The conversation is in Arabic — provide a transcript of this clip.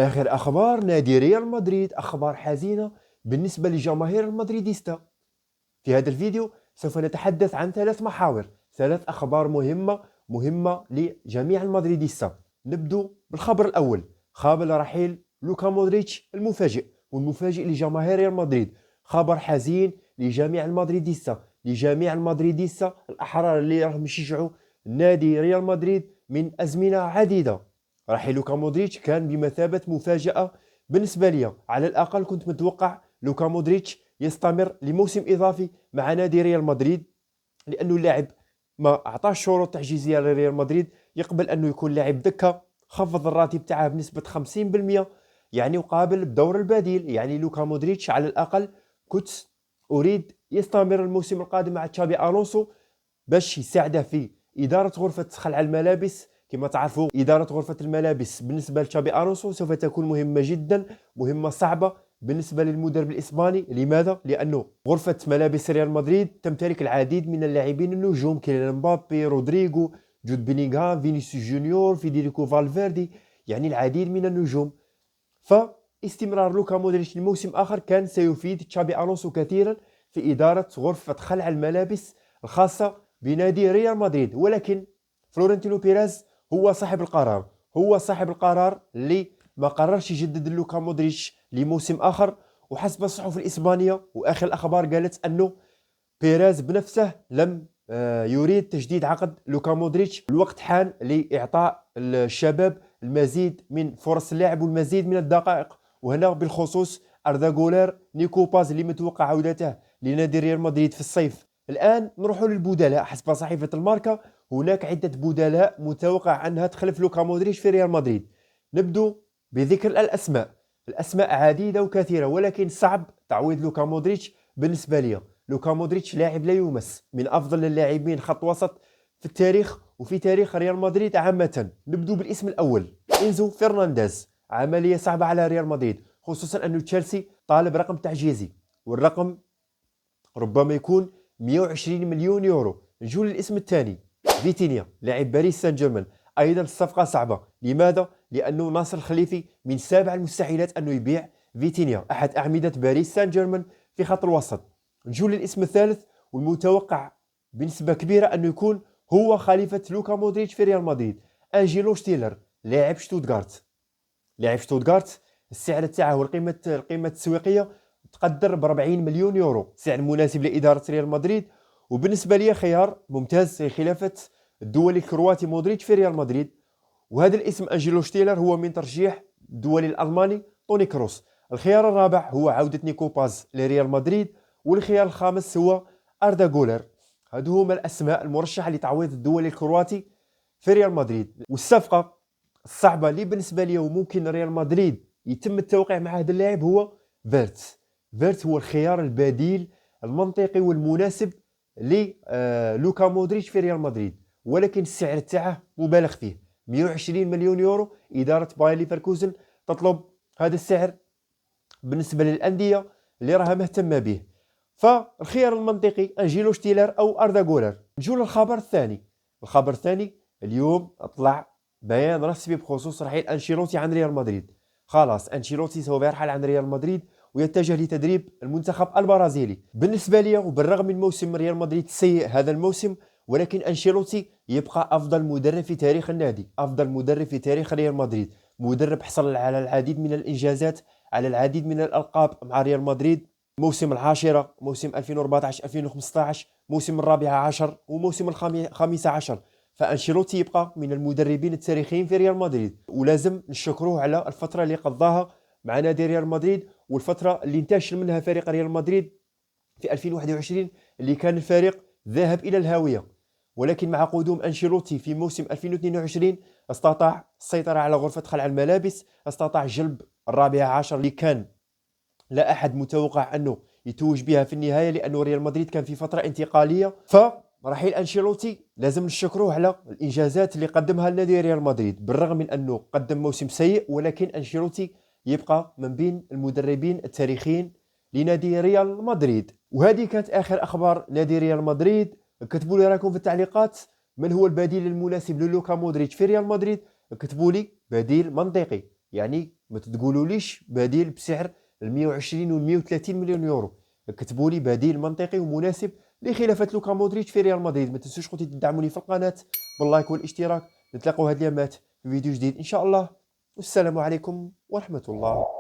آخر أخبار نادي ريال مدريد، أخبار حزينة بالنسبة لجماهير المدريديستا. في هذا الفيديو سوف نتحدث عن 3 محاور، 3 أخبار مهمة لجميع المدريديستا. نبدو بالخبر الأول، خبر رحيل لوكا مودريتش المفاجئ والمفاجئ لجماهير ريال مدريد. خبر حزين لجميع المدريديستا الأحرار اللي راهم يشجعوا نادي ريال مدريد من أزمنة عديدة. رحيل لوكا مودريتش كان بمثابة مفاجأة بالنسبة لي، على الأقل كنت متوقع لوكا مودريتش يستمر لموسم إضافي مع نادي ريال مدريد، لأنه اللاعب ما أعطاش شروط تحجيزية لريال مدريد، يقبل أنه يكون لاعب دكة، خفض الراتب تاعه بنسبة 50%، يعني وقابل بدور البديل. يعني لوكا مودريتش على الأقل كنت أريد يستمر الموسم القادم مع تشابي ألونسو باش يساعده في إدارة غرفة خلع الملابس. كما تعرفوا إدارة غرفة الملابس بالنسبة لتشابي ألونسو سوف تكون مهمة جدا، مهمة صعبة بالنسبة للمدرب الإسباني. لماذا؟ لأنه غرفة ملابس ريال مدريد تمتلك العديد من اللاعبين النجوم، كيليان مبابي، رودريغو، جود بيلينغهام، فينيسيوس جونيور، فيديريكو فالفيردي، يعني العديد من النجوم. فاستمرار لوكا مودريتش لموسم آخر كان سيفيد تشابي ألونسو كثيرا في إدارة غرفة خلع الملابس الخاصة بنادي ريال مدريد. ولكن فلورنتينو بيريز هو صاحب القرار اللي ما قررش يجدد لوكا مودريتش لموسم آخر. وحسب الصحف الإسبانية وآخر الأخبار قالت أنه بيريز بنفسه لم يريد تجديد عقد لوكا مودريتش. الوقت حان لإعطاء الشباب المزيد من فرص اللعب والمزيد من الدقائق، وهنا بالخصوص أردا غولير، نيكو باز اللي متوقع عودته لنادي ريال مدريد في الصيف. الآن نروح للبدلاء. حسب صحيفة الماركا هناك عدة بدلاء متوقع أنها تخلف لوكا مودريتش في ريال مدريد. نبدو بذكر الأسماء عديدة وكثيرة، ولكن صعب تعويض لوكا مودريتش بالنسبة لي. لوكا مودريتش لاعب لا يمس، من أفضل اللاعبين خط وسط في التاريخ وفي تاريخ ريال مدريد عامة. نبدو بالاسم الأول، إنزو فرنانديز. عملية صعبة على ريال مدريد، خصوصا أن تشيلسي طالب رقم تعجيزي، والرقم ربما يكون 120 مليون يورو. نجول للاسم الثاني، فيتينيا لاعب باريس سان جيرمان. أيضا الصفقة صعبة. لماذا؟ لأنه ناصر الخليفي من سابع المستحيلات أنه يبيع فيتينيا، أحد أعمدة باريس سان جيرمان في خط الوسط. نجول للاسم الثالث والمتوقع بنسبة كبيرة أنه يكون هو خليفة لوكا مودريتش في ريال مدريد، أنجيلو شتيلر لاعب شتوتغارت. السعر تاعه والقيمة التسويقية تقدر ب 40 مليون يورو، سعر مناسب لإدارة ريال مدريد، وبالنسبة لي خيار ممتاز في خلافة الدولي الكرواتي مودريتش في ريال مدريد. وهذا الاسم أنجيلو شتيلر هو من ترشيح الدولي الألماني توني كروس. الخيار الرابع هو عودة نيكو باز لريال مدريد، والخيار الخامس هو أردا غولر. هذو هما الأسماء المرشحة لتعويض الدولي الكرواتي في ريال مدريد. والصفقة الصعبة اللي بالنسبة لي وممكن ريال مدريد يتم التوقيع مع هذا اللاعب هو فيرتس هو الخيار البديل المنطقي والمناسب للوكا مودريتش في ريال مدريد، ولكن السعر تاعه مبالغ فيه، 120 مليون يورو. إدارة باير ليفركوزن تطلب هذا السعر بالنسبة للأندية اللي راها مهتمة به. فالخيار المنطقي أنجيلو شتيلر أو أردا غولر. نجول للخبر الثاني. اليوم طلع بيان رسمي بخصوص رحيل أنشيلوتي عن ريال مدريد. خلاص أنشيلوتي سوف يرحل عن ريال مدريد ويتجه لتدريب المنتخب البرازيلي. بالنسبة لي وبالرغم من موسم ريال مدريد السيء هذا الموسم، ولكن أنشيلوتي يبقى أفضل مدرب في تاريخ النادي، أفضل مدرب في تاريخ ريال مدريد. مدرب حصل على العديد من الإنجازات، على العديد من الألقاب مع ريال مدريد، موسم العاشرة، موسم 2014-2015، موسم الرابعة عشر، وموسم الخامسة عشر. فأنشيلوتي يبقى من المدربين التاريخيين في ريال مدريد، ولازم نشكروه على الفترة اللي قضاها مع نادي ريال مدريد، والفترة اللي انتشل منها فريق ريال مدريد في 2021 اللي كان الفريق ذاهب إلى الهاوية. ولكن مع قدوم أنشيلوتي في موسم 2022 استطاع السيطرة على غرفة خلع الملابس، استطاع جلب الرابعة عشر اللي كان لا أحد متوقع أنه يتوج بها في النهاية، لأنه ريال مدريد كان في فترة انتقالية. فرحيل أنشيلوتي لازم نشكروه على الإنجازات اللي قدمها لنادي ريال مدريد، بالرغم من أنه قدم موسم سيء، ولكن أنشيلوتي يبقى من بين المدربين التاريخيين لنادي ريال مدريد. وهذه كانت آخر أخبار نادي ريال مدريد. كتبوا لي رايكم في التعليقات، من هو البديل المناسب للوكا مودريتش في ريال مدريد؟ كتبوا لي بديل منطقي. يعني ما تقولوليش بديل بسعر ال 120 وال 130 مليون يورو، كتبوا لي بديل منطقي ومناسب لخلافة لوكا مودريتش في ريال مدريد. ما تنسوش خوتي تدعموني في القناة باللايك والاشتراك. نتلاقوا هاد اليامات في فيديو جديد ان شاء الله، والسلام عليكم ورحمة الله.